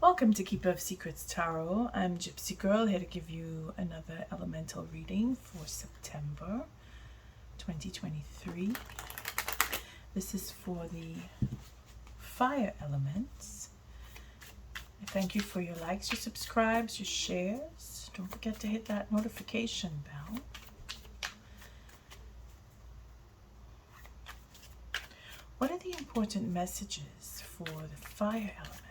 Welcome to Keeper of Secrets Tarot. I'm Gypsy Girl, here to give you another elemental reading for September 2023. This is for the fire elements. I thank you for your likes, your subscribes, your shares. Don't forget to hit that notification bell. What are the important messages for the fire elements?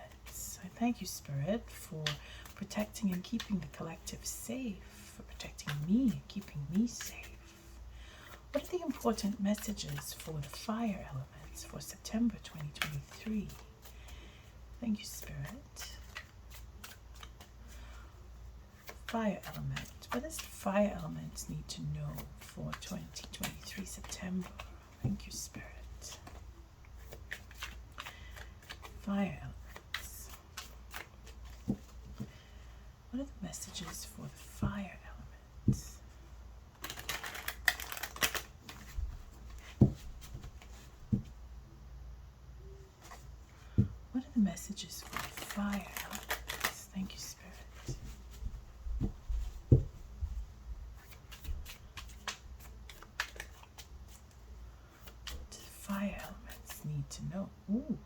I thank you, Spirit, for protecting and keeping the collective safe, for protecting me and keeping me safe. What are the important messages for the fire elements for September 2023? Thank you, Spirit. Fire element. What does the fire elements need to know for 2023 September? Thank you, Spirit. Fire elements. What are the messages for the fire elements? What are the messages for the fire elements? Thank you, Spirit. What do the fire elements need to know? Ooh.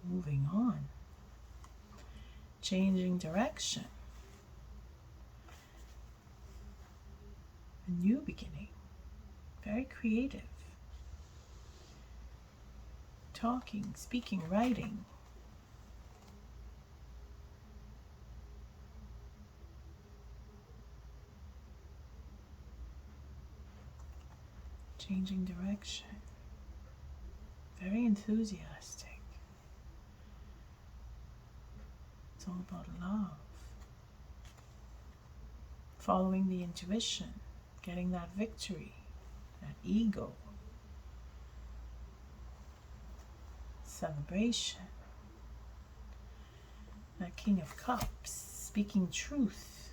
Moving on. Changing direction. A new beginning. Very creative. Talking, speaking, writing. Changing direction. Very enthusiastic. It's all about love. Following the intuition, getting that victory, that ego. Celebration. That King of Cups, speaking truth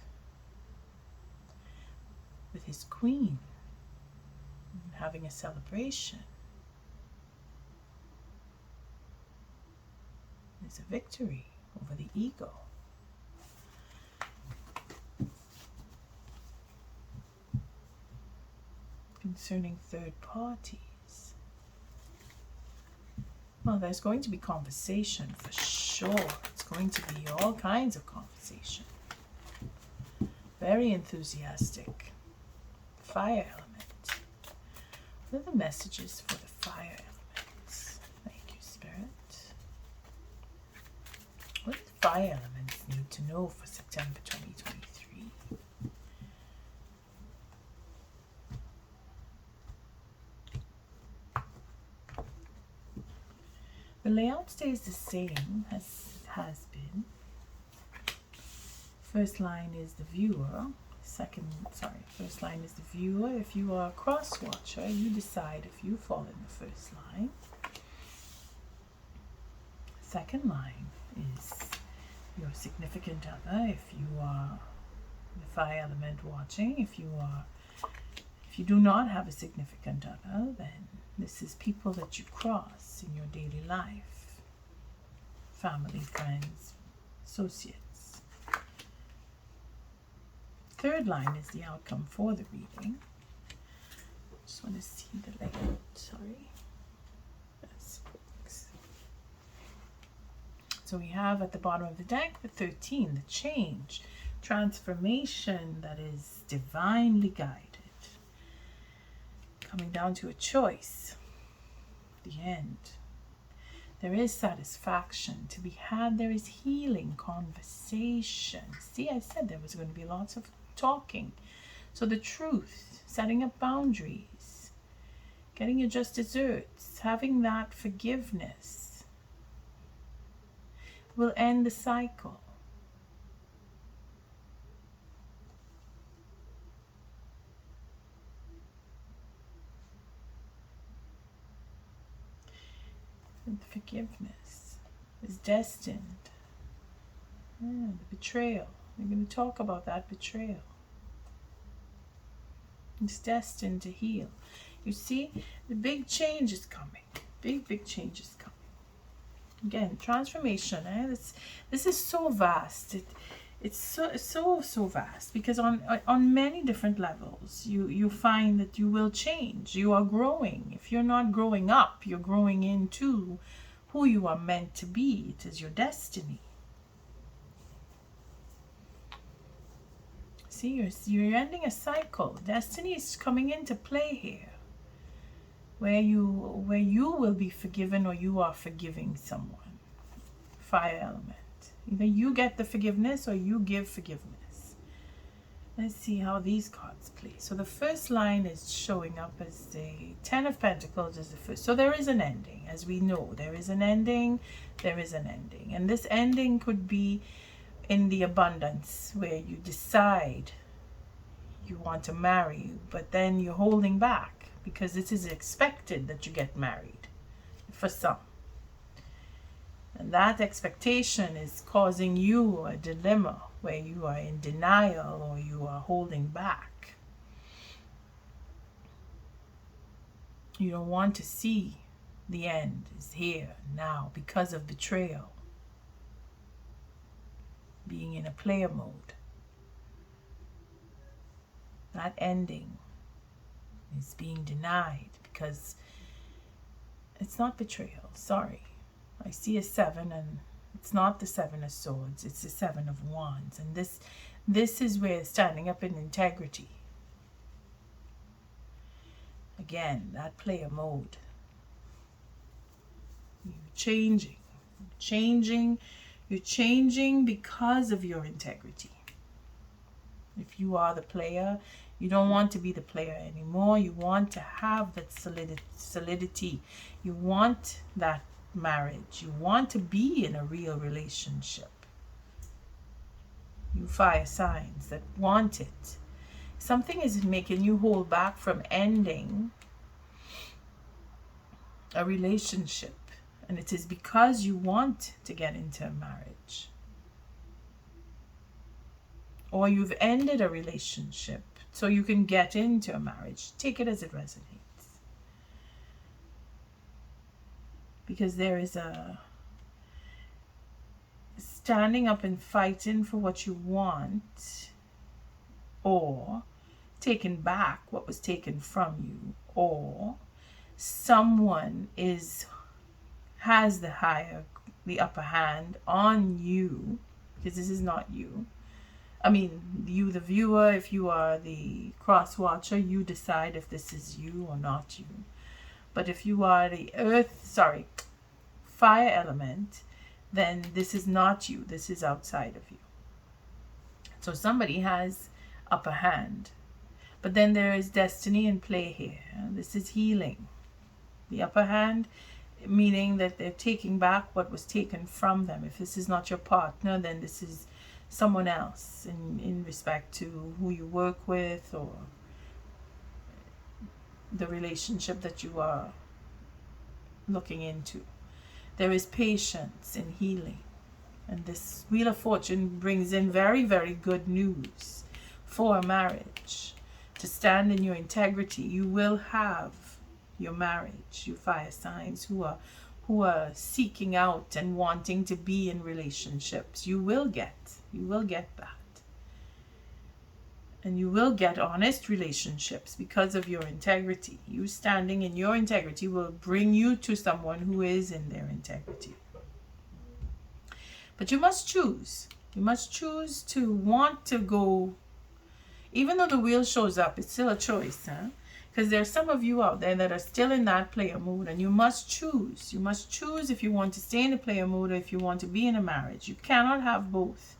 with his queen, and having a celebration. There's a victory over the ego. Concerning third parties. Well, there's going to be conversation for sure. It's going to be all kinds of conversation. Very enthusiastic. Fire element. What are the messages for the fire elements? Thank you, Spirit. What do the fire elements need to know for September 2023? The layout stays the same as has been. First line is the viewer. First line is the viewer. If you are a cross watcher, you decide if you fall in the first line. Second line is your significant other. If you are the fire element watching, if you do not have a significant other, then this is people that you cross in your daily life. Family, friends, associates. Third line is the outcome for the reading. Just want to see the layout, sorry. So we have at the bottom of the deck the 13, the change, transformation that is divinely guided. Coming down to a choice, the end. There is satisfaction to be had. There is healing, conversation. See, I said there was going to be lots of talking. So the truth, setting up boundaries, getting your just desserts, having that forgiveness will end the cycle. And forgiveness is destined. The betrayal. We're going to talk about that betrayal. It's destined to heal. You see, the big change is coming. Big change is coming. Again, transformation. This is so vast. It's so vast, because on many different levels you find that you will change. You are growing. If you're not growing up, you're growing into who you are meant to be. It is your destiny. See, you're ending a cycle. Destiny is coming into play here, where you will be forgiven, or you are forgiving someone. Fire element. Either you get the forgiveness or you give forgiveness. Let's see how these cards play. So the first line is showing up as the Ten of Pentacles is the first. So there is an ending. As we know, there is an ending. There is an ending. And this ending could be in the abundance, where you decide you want to marry, but then you're holding back because it is expected that you get married for some. And that expectation is causing you a dilemma where you are in denial or you are holding back. You don't want to see the end is here now because of betrayal. Being in a player mode. That ending is being denied because it's not betrayal. Sorry. I see a 7, and it's not the 7 of Swords. It's the 7 of Wands. And this is where standing up in integrity. Again, that player mode. You're changing. You're changing because of your integrity. If you are the player, you don't want to be the player anymore. You want to have that solidity. You want that marriage. You want to be in a real relationship. You fire signs that want it. Something is making you hold back from ending a relationship. And it is because you want to get into a marriage. Or you've ended a relationship so you can get into a marriage. Take it as it resonates. Because there is a standing up and fighting for what you want, or taking back what was taken from you, or someone has the upper hand on you, because this is not you. I mean, you the viewer, if you are the cross watcher, you decide if this is you or not you. But if you are the fire element, then this is not you. This is outside of you. So somebody has upper hand. But then there is destiny in play here. This is healing. The upper hand, meaning that they're taking back what was taken from them. If this is not your partner, then this is someone else in respect to who you work with, or the relationship that you are looking into. There is patience in healing. And this Wheel of Fortune brings in very, very good news for a marriage. To stand in your integrity, you will have your marriage. You fire signs who are seeking out and wanting to be in relationships. You will get that. And you will get honest relationships because of your integrity. You standing in your integrity will bring you to someone who is in their integrity. But you must choose. You must choose to want to go. Even though the wheel shows up, it's still a choice, huh? Because there are some of you out there that are still in that player mode, and you must choose. You must choose if you want to stay in a player mode or if you want to be in a marriage. You cannot have both.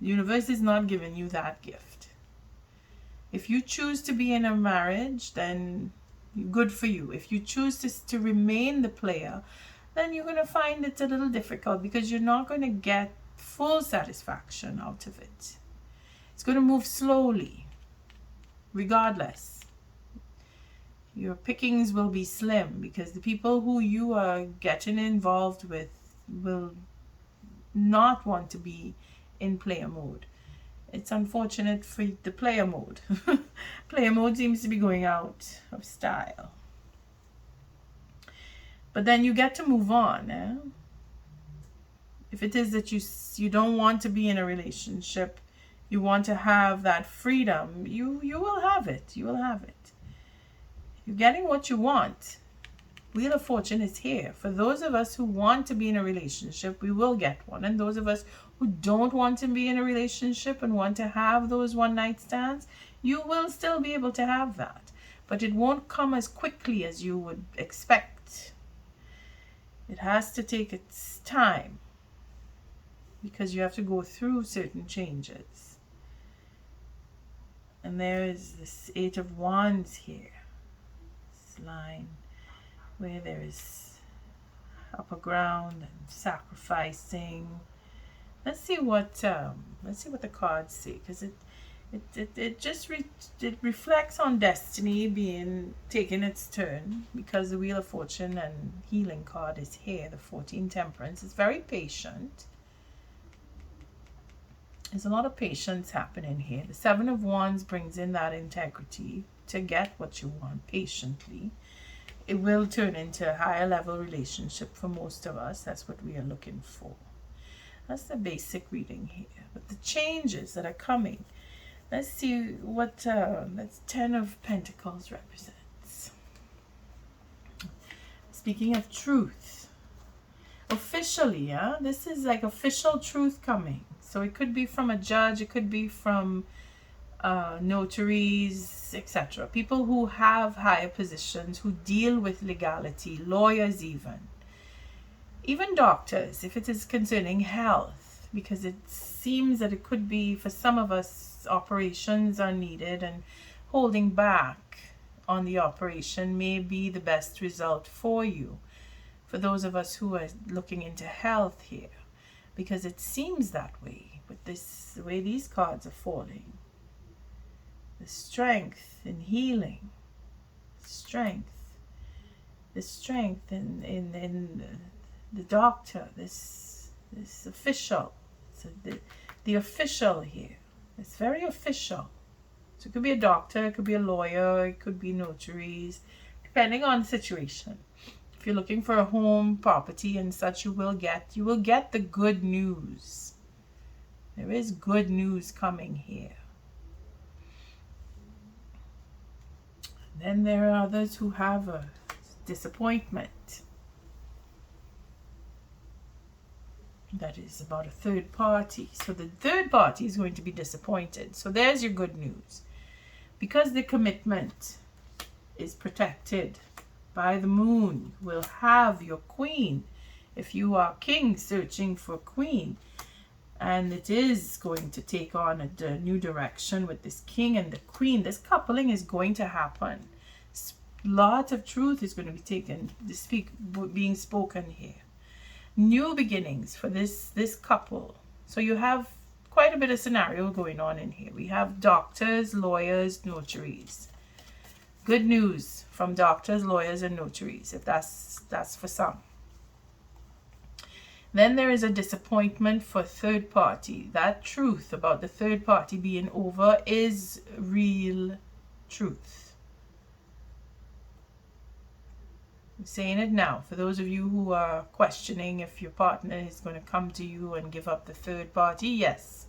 The universe is not giving you that gift. If you choose to be in a marriage, then good for you. If you choose to remain the player, then you're going to find it's a little difficult because you're not going to get full satisfaction out of it. It's going to move slowly, regardless. Your pickings will be slim because the people who you are getting involved with will not want to be in player mode. It's unfortunate for the player mode. Player mode seems to be going out of style. But then you get to move on. If it is that you don't want to be in a relationship, you want to have that freedom, you will have it. You will have it. You're getting what you want. Wheel of Fortune is here. For those of us who want to be in a relationship, we will get one. And those of us who don't want to be in a relationship and want to have those one night stands, you will still be able to have that. But it won't come as quickly as you would expect. It has to take its time, because you have to go through certain changes. And there is this Eight of Wands here. This line where there is upper ground and sacrificing. Let's see what the cards say, because it just it reflects on destiny being taking its turn, because the Wheel of Fortune and healing card is here. The 14 Temperance is very patient. There's a lot of patience happening here. The Seven of Wands brings in that integrity to get what you want patiently. It will turn into a higher level relationship for most of us. That's what we are looking for. That's the basic reading here. But the changes that are coming, let's see what that's 10 of Pentacles represents. Speaking of truth, officially, this is like official truth coming. So it could be from a judge, it could be from notaries, etc. People who have higher positions, who deal with legality, lawyers even doctors, if it is concerning health, because it seems that it could be, for some of us, operations are needed, and holding back on the operation may be the best result for you. For those of us who are looking into health here, because it seems that way with this, the way these cards are falling. The strength in healing, the strength in the doctor, this official. So the official here, it's very official. So it could be a doctor, it could be a lawyer, it could be notaries, depending on the situation. If you're looking for a home, property and such, you will get the good news. There is good news coming here. Then there are others who have a disappointment. That is about a third party. So the third party is going to be disappointed. So there's your good news. Because the commitment is protected by the moon, you will have your queen. If you are king searching for a queen, and it is going to take on a new direction with this king and the queen, this coupling is going to happen. Lot of truth is going to be being spoken here. New beginnings for this couple. So you have quite a bit of scenario going on in here. We have doctors, lawyers, notaries. Good news from doctors, lawyers, and notaries, if that's for some. Then there is a disappointment for third party. That truth about the third party being over is real truth. I'm saying it now. For those of you who are questioning if your partner is going to come to you and give up the third party, yes,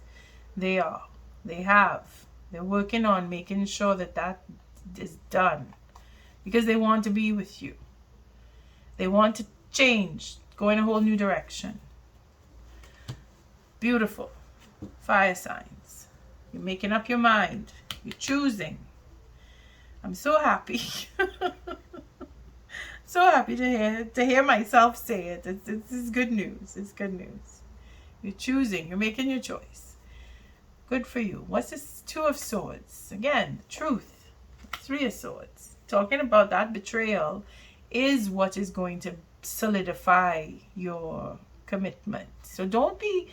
they are. They have. They're working on making sure that is done, because they want to be with you. They want to change, go in a whole new direction. Beautiful. Fire signs. You're making up your mind. You're choosing. I'm so happy. So happy to hear myself say it. It's good news. It's good news. You're choosing. You're making your choice. Good for you. What's this? Two of Swords. Again, truth. Three of Swords. Talking about that betrayal is what is going to solidify your commitment. So don't be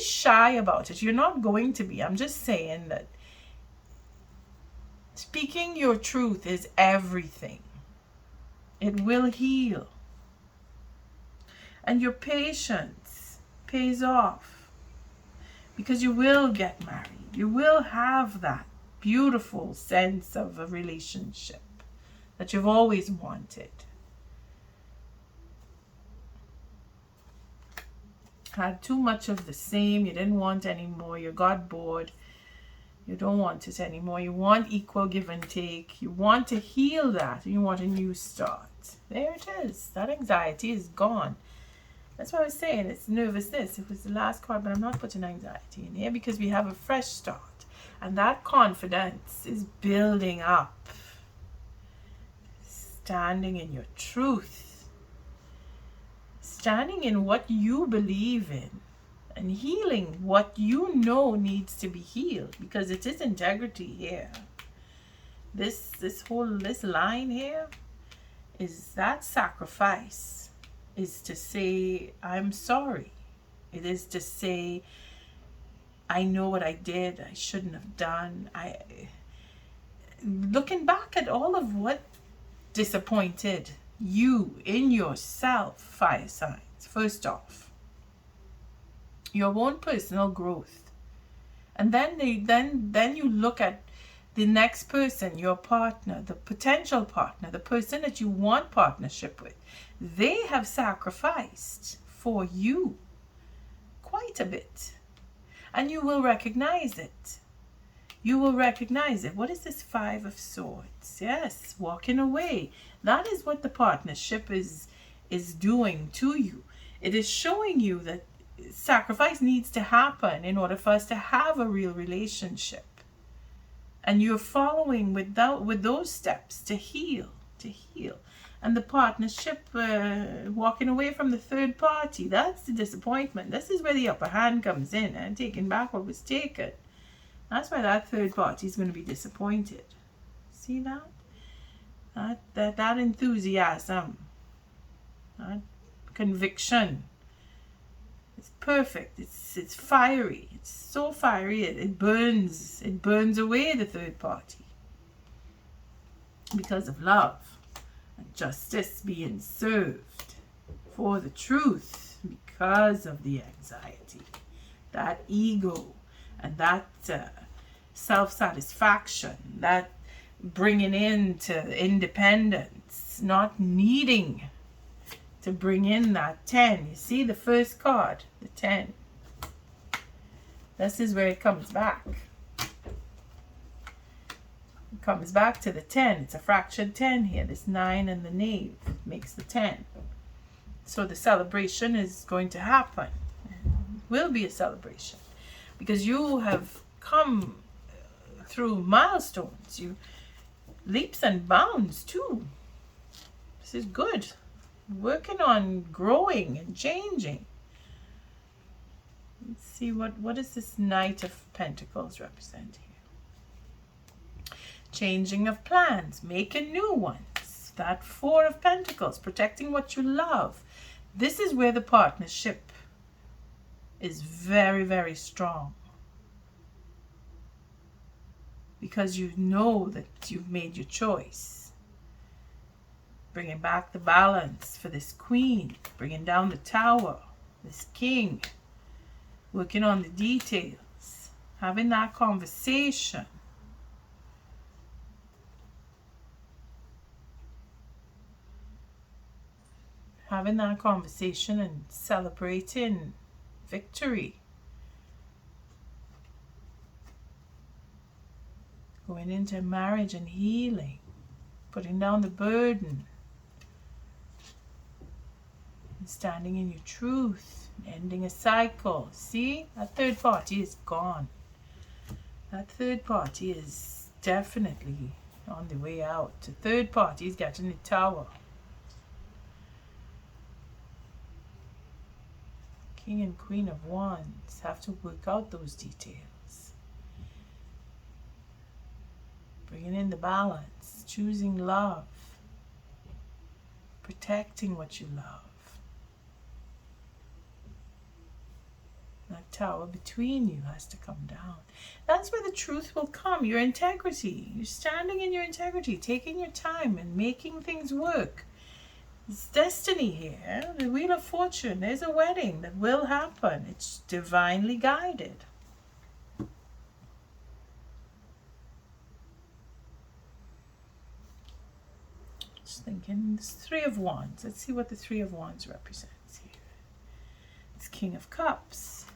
shy about it. You're not going to be. I'm just saying that speaking your truth is everything. It will heal. And your patience pays off, because you will get married. You will have that beautiful sense of a relationship that you've always wanted. had too much of the same. You didn't want any more. You got bored. You don't want it anymore. You want equal give and take. You want to heal that. You want a new start. There it is. That anxiety is gone. That's what I was saying. It's nervousness. It was the last card, but I'm not putting anxiety in here because we have a fresh start. And that confidence is building up. Standing in your truth. Standing in what you believe in. And healing what you know needs to be healed. Because it is integrity here. This line here is that sacrifice. Is to say, I'm sorry. It is to say, I know what I did. I shouldn't have done. Looking back at all of what disappointed you in yourself, fire signs. First off, your own personal growth, and then you look at the next person, your partner, the potential partner, the person that you want partnership with. They have sacrificed for you quite a bit, and you will recognize it. You will recognize it. What is this 5 of Swords? Yes, walking away. That is what the partnership is doing to you. It is showing you that sacrifice needs to happen in order for us to have a real relationship. And you're following with those steps to heal. And the partnership, walking away from the third party, that's the disappointment. This is where the upper hand comes in and taking back what was taken. That's why that third party is going to be disappointed. See that? That enthusiasm, that conviction. It's perfect. It's fiery. It's so fiery. It burns. It burns away the third party because of love and justice being served for the truth because of the anxiety, that ego, and that self-satisfaction, that bringing into independence, not needing to bring in that 10. You see the first card, the 10. This is where it comes back. It comes back to the 10. It's a fractured 10 here. This 9 and the knave makes the 10. So the celebration is going to happen. It will be a celebration. Because you have come through milestones. You leaps and bounds too. This is good. Working on growing and changing. Let's see what does this Knight of Pentacles represent here? Changing of plans, making new ones. That 4 of Pentacles, protecting what you love. This is where the partnership is very, very strong. Because you know that you've made your choice. Bringing back the balance for this Queen. Bringing down the Tower. This King. Working on the details. Having that conversation. Having that conversation and celebrating victory. Going into marriage and healing. Putting down the burden. And standing in your truth. Ending a cycle. See? That third party is gone. That third party is definitely on the way out. The third party is getting the Tower. King and Queen of Wands have to work out those details. Bringing in the balance, choosing love, protecting what you love. That Tower between you has to come down. That's where the truth will come, your integrity. You're standing in your integrity, taking your time and making things work. It's destiny here, the Wheel of Fortune. There's a wedding that will happen. It's divinely guided. Just thinking, this 3 of Wands. Let's see what the 3 of Wands represents here. It's King of Cups.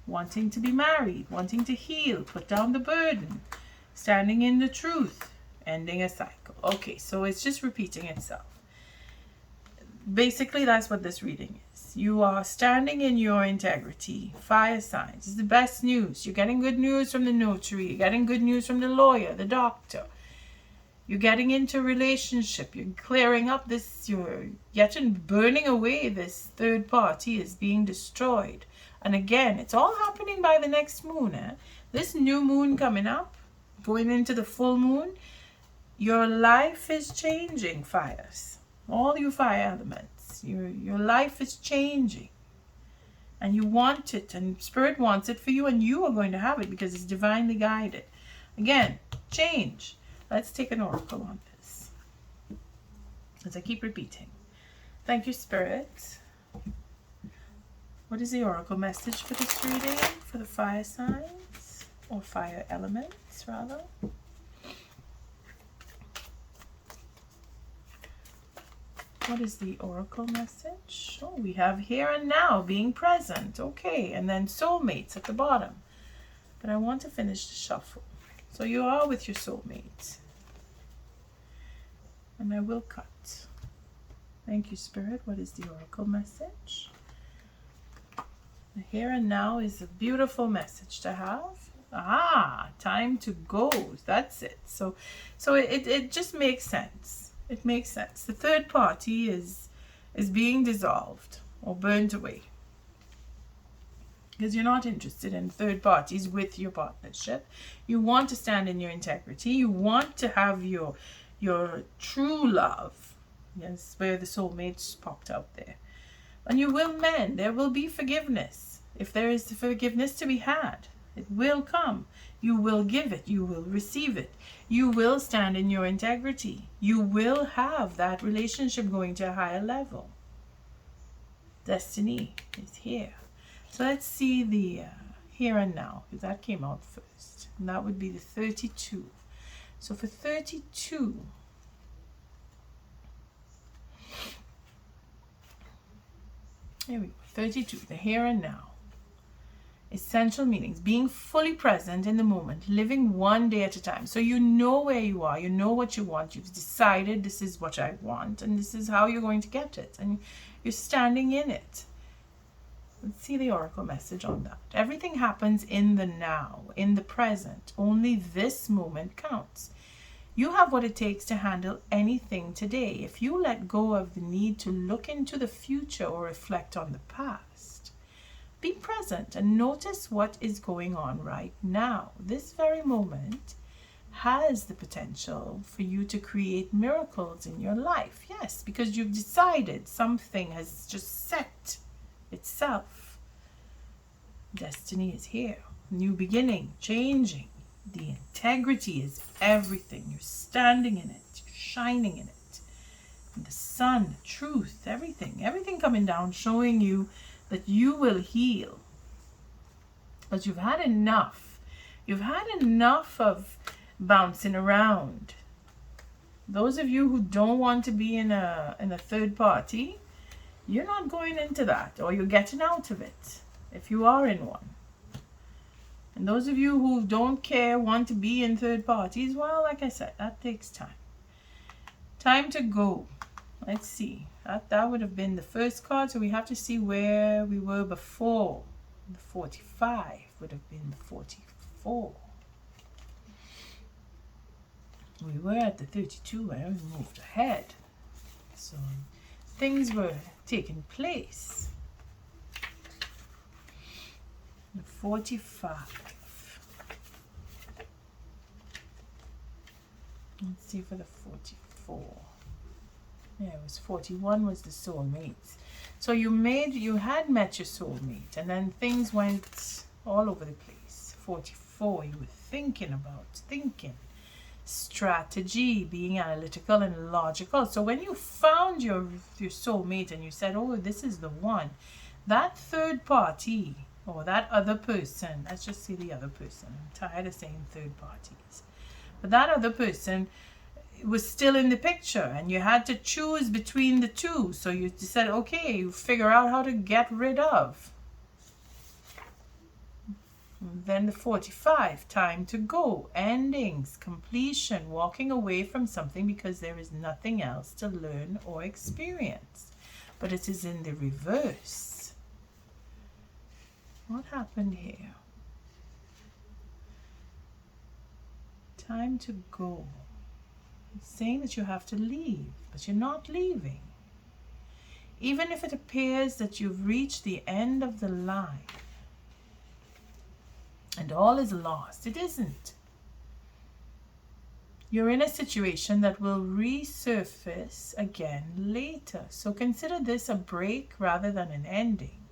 Wanting to be married, wanting to heal, put down the burden, standing in the truth, ending a cycle. Okay, so it's just repeating itself. Basically, that's what this reading is. You are standing in your integrity. Fire signs. It's the best news. You're getting good news from the notary. You're getting good news from the lawyer, the doctor. You're getting into a relationship. You're clearing up this. You're getting burning away. This third party is being destroyed. And again, it's all happening by the next moon. This new moon coming up, going into the full moon, your life is changing, fires. All you fire elements, your life is changing. And you want it, and Spirit wants it for you, and you are going to have it because it's divinely guided. Again, change. Let's take an oracle on this, as I keep repeating. Thank you, Spirit. What is the oracle message for this reading? For the fire signs, or fire elements, rather? What is the oracle message? Oh, we have here and now, being present. Okay, and then soulmates at the bottom. But I want to finish the shuffle. So you are with your soulmate. And I will cut. Thank you, Spirit. What is the oracle message? The here and now is a beautiful message to have. Ah, time to go. That's it. So it just makes sense. It makes sense. The third party is being dissolved or burnt away. Because you're not interested in third parties with your partnership. You want to stand in your integrity. You want to have your true love. Yes, where the soulmates popped out there. And you will mend. There will be forgiveness. If there is forgiveness to be had, it will come. You will give it. You will receive it. You will stand in your integrity. You will have that relationship going to a higher level. Destiny is here. So let's see the here and now, because that came out first. And that would be the 32. So for 32, here we go. 32, the here and now. Essential meanings, being fully present in the moment, living one day at a time. So you know where you are, you know what you want, you've decided this is what I want, and this is how you're going to get it, and you're standing in it. Let's see the oracle message on that. Everything happens in the now, in the present. Only this moment counts. You have what it takes to handle anything today. If you let go of the need to look into the future or reflect on the past, be present and notice what is going on right now. This very moment has the potential for you to create miracles in your life. Yes, because you've decided something has just set itself. Destiny is here. New beginning, changing. The integrity is everything. You're standing in it. You're shining in it. And the sun, the truth, everything. Everything coming down, showing you that you will heal. But you've had enough. You've had enough of bouncing around. Those of you who don't want to be in a third party, you're not going into that, or you're getting out of it if you are in one. And those of you who don't care, want to be in third parties, well, like I said, that takes time. Time to go. Let's see. That would have been the first card, so we have to see where we were before. The 45 would have been the 44. We were at the 32 and we moved ahead. So things were taking place. The 45. Let's see for the 44. Yeah, it was 41 was the soulmates. So you had met your soulmate, and then things went all over the place. 44, you were thinking, strategy, being analytical and logical. So when you found your soulmate and you said, oh, this is the one, that third party or that other person, let's just say the other person. I'm tired of saying third parties. But that other person was still in the picture, and you had to choose between the two. So you said, okay, you figure out how to get rid of Then the 45, time to go, endings, completion, walking away from something because there is nothing else to learn or experience. But it is in the reverse. What happened here? Time to go. It's saying that you have to leave, but you're not leaving. Even if it appears that you've reached the end of the line and all is lost, it isn't. You're in a situation that will resurface again later. So consider this a break rather than an ending.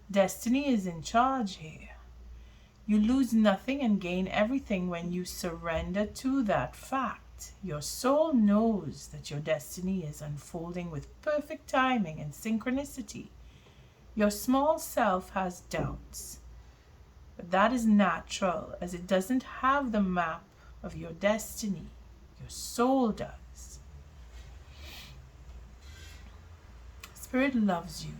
Destiny is in charge here. You lose nothing and gain everything when you surrender to that fact. Your soul knows that your destiny is unfolding with perfect timing and synchronicity. Your small self has doubts, but that is natural as it doesn't have the map of your destiny. Your soul does. Spirit loves you.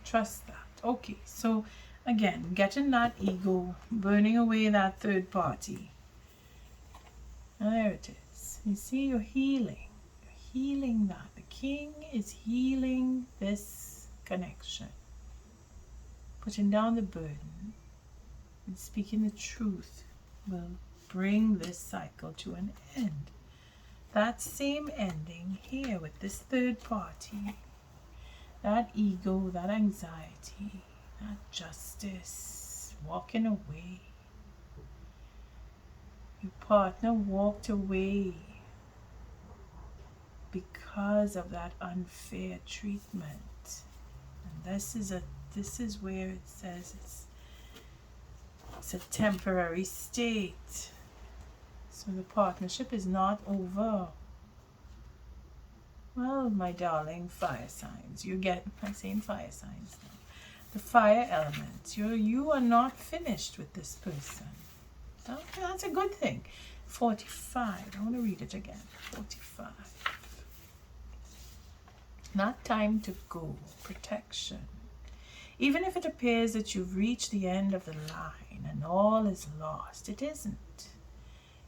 Trust that. Okay, so again, getting that ego, burning away that third party. And there it is. You see, you're healing. You're healing that. The king is healing this connection. Putting down the burden and speaking the truth will bring this cycle to an end. That same ending here with this third party, that ego, that anxiety, that justice, walking away. Your partner walked away because of that unfair treatment. And this is where it says it's a temporary state. So the partnership is not over. Well, my darling fire signs, I'm saying fire signs now. The fire element, you are not finished with this person. Okay, that's a good thing. 45, I want to read it again. 45. Not time to go, protection. Even if it appears that you've reached the end of the line and all is lost, it isn't.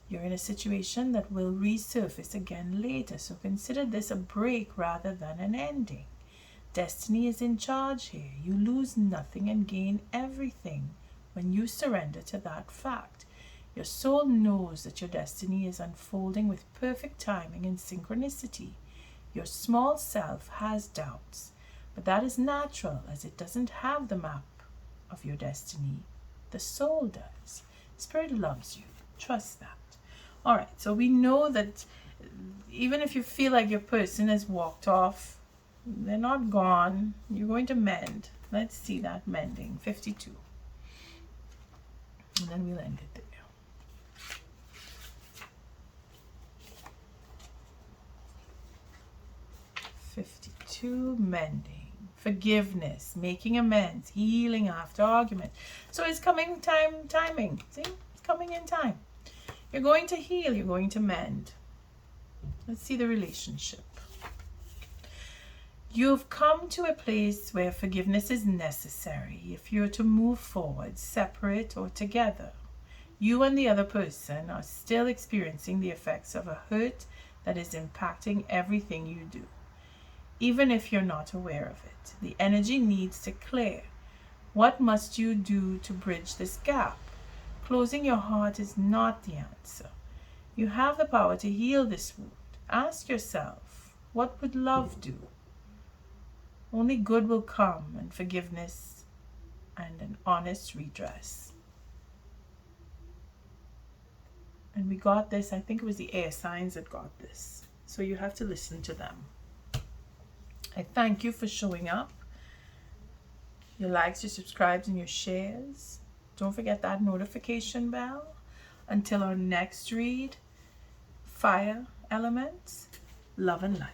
You're in a situation that will resurface again later, so consider this a break rather than an ending. Destiny is in charge here. You lose nothing and gain everything when you surrender to that fact. Your soul knows that your destiny is unfolding with perfect timing and synchronicity. Your small self has doubts, but that is natural as it doesn't have the map of your destiny. The soul does. Spirit loves you. Trust that. All right, so we know that even if you feel like your person has walked off, they're not gone. You're going to mend. Let's see that mending. 52. And then we'll end it there. 52, mending, forgiveness, making amends, healing after argument. So it's coming timing. See? It's coming in time. You're going to heal. You're going to mend. Let's see the relationship. You've come to a place where forgiveness is necessary if you're to move forward, separate or together. You and the other person are still experiencing the effects of a hurt that is impacting everything you do. Even if you're not aware of it, the energy needs to clear. What must you do to bridge this gap? Closing your heart is not the answer. You have the power to heal this wound. Ask yourself, what would love do? Only good will come, and forgiveness and an honest redress. And we got this, I think it was the air signs that got this. So you have to listen to them. I thank you for showing up. Your likes, your subscribes, and your shares. Don't forget that notification bell. Until our next read, fire elements, love and light.